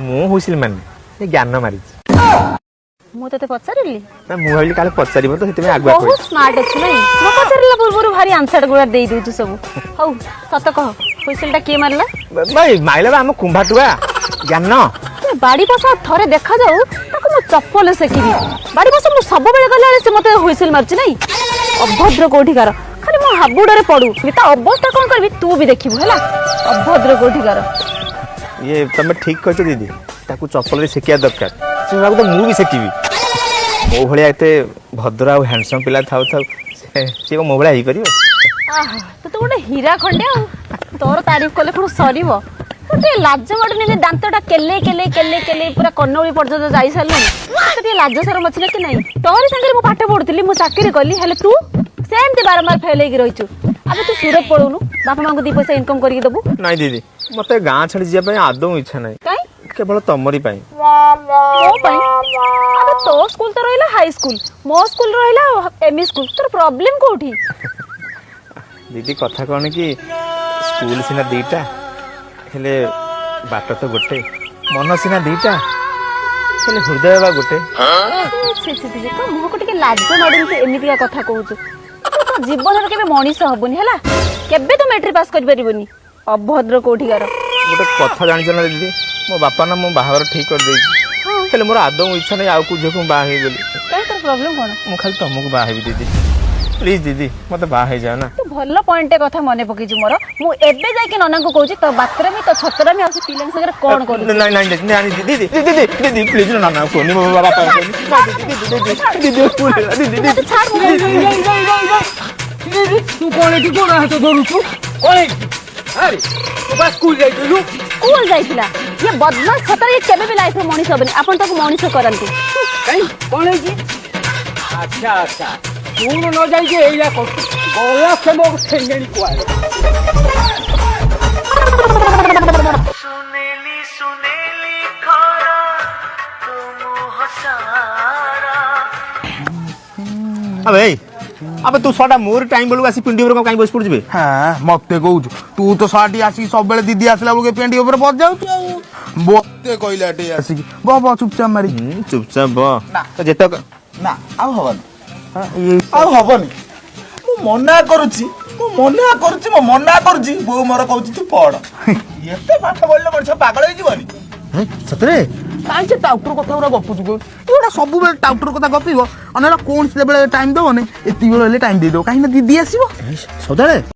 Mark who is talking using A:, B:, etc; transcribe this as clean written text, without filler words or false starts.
A: ମୁଁ ହୁଇସିଲ ମାନେ ଜ୍ଞାନ ମାରିଛି।
B: ମୁଁ ତତେ ପଚାରିଲି
A: ନା ମୁଁ ଭାବିଲି କାଳେ ପଚାରିବ ତ ସେଥିପାଇଁ ଆଗୁଆ
B: ବହୁତ ସ୍ମାର୍ଟ ଅଛୁ ନାଇଁ ମୁଁ ପଚାରିଲା ପୂର୍ବରୁ ଭାରି ଆନ୍ସର ଗୁଡା ଦେଇ ଦଉଛୁ ସବୁ। ହଉ ସତ କହ ହୁଇସିଲ ଟା କିଏ ମାରିଲା?
A: ଭାଇ ମାଇଲା ବା ଆମ କୁମ୍ଭାଟୁଆ ଜ୍ଞାନ।
B: ବାଡି ପଶା ଥରେ ଦେଖାଯାଉ ତାକୁ ମୁଁ ଚପଲ ସେକିବି। ବାଡି ପଶା ମୁଁ ସବୁବେଳେ ଗଲାବେଳେ ସେ ମତେ ହୁଇସିଲ ମାରୁଛି ନାଇଁ ଅଭଦ୍ର କୋଉଠିକାର ଖାଲି ମୋ ହାବୁଡରେ ପଡୁ ତା ଅବସ୍ଥା କଣ କରିବି ତୁ ବି ଦେଖିବୁ ହେଲା ଅଭଦ୍ର କୋଉଠିକାର।
A: ଇଏ ତମେ ଠିକ କହିଛ ଦିଦି ତାକୁ ଚପଲରେ ସେକିବା ଦରକାର ସେ ଭାବୁ ତ ମୁଁ ବି ସେକିବି। ମୋ ଭଳିଆ ଏତେ ଭଦ୍ର ଆଉ ହ୍ୟାଣ୍ଡସମ୍ ପିଲା ଥାଉ ଥାଉ ସେ ମୋ ଭଳିଆ ହେଇପାରିବ?
B: ତୁ ତ ଗୋଟେ ହୀରା ଖଣ୍ଡେ ଆଉ ତୋର ତାରିଫ କଲେ କଣ ସରିବ। ଟିକେ ଲାଜ ମାଡୁନି ଦାନ୍ତଟା କେଲେଇ କେଲେଇ କେଲେଇ କେଲେଇ ପୁରା କନଉଳି ପର୍ଯ୍ୟନ୍ତ ଯାଇ ସାରିଲୁଣି ଟିକେ ଲାଜ ସରମ ଅଛି ନା କି ନାଇଁ? ତୋରି ସାଙ୍ଗରେ ମୁଁ ପାଠ ପଢୁଥିଲି ମୁଁ ଚାକିରି କଲି ହେଲେ ତୁ ସେମିତି ବାରମ୍ବାର ଫେଲ ହେଇକି ରହିଛୁ। ଆବେ ତୁ ସୁରତ ପଳଉନୁ ବାପା ମାଙ୍କୁ 2 ପଇସା ଇନକମ କରିକି ଦବୁ।
A: ନାଇଁ ଦିଦି ମତେ ଗାଁ ଛାଡି ଯିବା ପାଇଁ ଆଦୌ ଇଚ୍ଛା ନାହିଁ।
B: କାଇଁ?
A: କେବଳ ତମରି ପାଇଁ।
B: ମୋ ପାଇଁ? ଆବେ ତୋ ସ୍କୁଲ ତ ରହିଲା ହାଇ ସ୍କୁଲ ମୋ ସ୍କୁଲ ରହିଲା ଏମଇ ସ୍କୁଲ ତୋର ପ୍ରୋବ୍ଲେମ କୋଉଠି?
A: ଦିଦି କଥା କଣ କି ସ୍କୁଲ ସିନା ଦିଟା ହେଲେ ବାଟ ତ ଗୋଟେ ମନ ସିନା ଦିଟା ହେଲେ ହୃଦୟ ବା ଗୋଟେ।
B: ତୋ ମୁହଁକୁ ଟିକେ ଲାଜ ମାଡୁନି ତୁ ଏମିତିକା କଥା କହୁଛୁ। ତୋ ଜୀବନରେ କେବେ ମଣିଷ ହବୁନି ହେଲା କେବେ ତୁ ମେଟ୍ରିକ ପାସ୍ କରିପାରିବୁନି ଅଭଦ୍ର କୋଉଠିକାର।
A: ଗୋଟେ କଥା ଜାଣିଛ ନା ଦିଦି ମୋ ବାପା ନା ମୋ ବାହାଘର ଠିକ କରିଦେଇଛି ହେଲେ ମୋର ଆଦୌ ଇଚ୍ଛା ନାହିଁ ଆଉ କୋଉ ଝିଅକୁ ବାହା ହେବି ବୋଲି।
B: କାଇଁ ତୋର ପ୍ରୋବ୍ଲେମ କଣ?
A: ମୁଁ ଖାଲି ତମକୁ ବାହା ହେବି ଦିଦି ପ୍ଲିଜ ଦିଦି ମତେ ବାହା ହେଇଯାଅ ନା।
B: ତୁ ଭଲ ପଏଣ୍ଟ କଥା ମନେ ପକେଇଛୁ ମୋର ମୁଁ ଏବେ ଯାଇକି ନନାଙ୍କୁ କହୁଛି ତୋ ବାତରାମି ତୋ ଛତରାମି ଆଉ ସେ ପିଲାଙ୍କ ସାଙ୍ଗରେ କଣ କରୁଛୁ।
A: ନାଇଁ ନାଇଁ ନାଇଁ ଦିଦି ଦିଦି ଦିଦି ପ୍ଲିଜ ନା ନା କୁହନି ମୋ ବାପା କୁହନି ଦିଦି ଦିଦି
C: ତୁ କଣ ଏଠି ଗୋଡ ହାତ ଧରୁଛୁ କଣ ଆରେ ତୁ ବା ସ୍କୁଲ ଯାଇଥିଲୁ?
B: ସ୍କୁଲ ଯାଇଥିଲା ଇଏ ବଦମାସ ଛତରା ଇଏ କେବେ ବି ଲାଇଫରେ ମଣିଷ ହବନି ଆପଣ ତାକୁ ମଣିଷ କରନ୍ତୁ।
C: କାଇଁ କଣ ହେଇଛି? ଆଚ୍ଛା ଆଚ୍ଛା ସ୍କୁଲ ନ ଯାଇକି ଏଇଆ କରୁଛୁ ଗଲା ସେ ମୋ ଠେଙ୍ଗାଣି କୁଆଡେ।
D: सुनेली सुनेली खरा तुम हसारा।
A: अबे अबे तू सडा मोर टाइम बेलू आसी पिंडी ऊपर काई बस पड़जिबे?
E: हाँ मते कहूछु तू तो साटी आसी सब बेले दीदी आसला बेलू पेंटी ऊपर बस जाउछु मते कहला टे आसी ब चुपचाप मारी
A: चुपचाप ब तो जेत
E: ना आउ हबन आउ हबनी मु मना करूची मो मना करूची बो मोर कहूची तू पढ़ एते पाठ बोलले मनुष्य पागल होई जीवनी
A: सतरे
E: काई से टाउटर कथा उरा गपुछु को तू एटा सब बेले टाउटर कथा गपिबो अनेला कोन से बेले टाइम दबने एति बेले टाइम दे दो काई ना दीदी आसीबो
A: सदाळे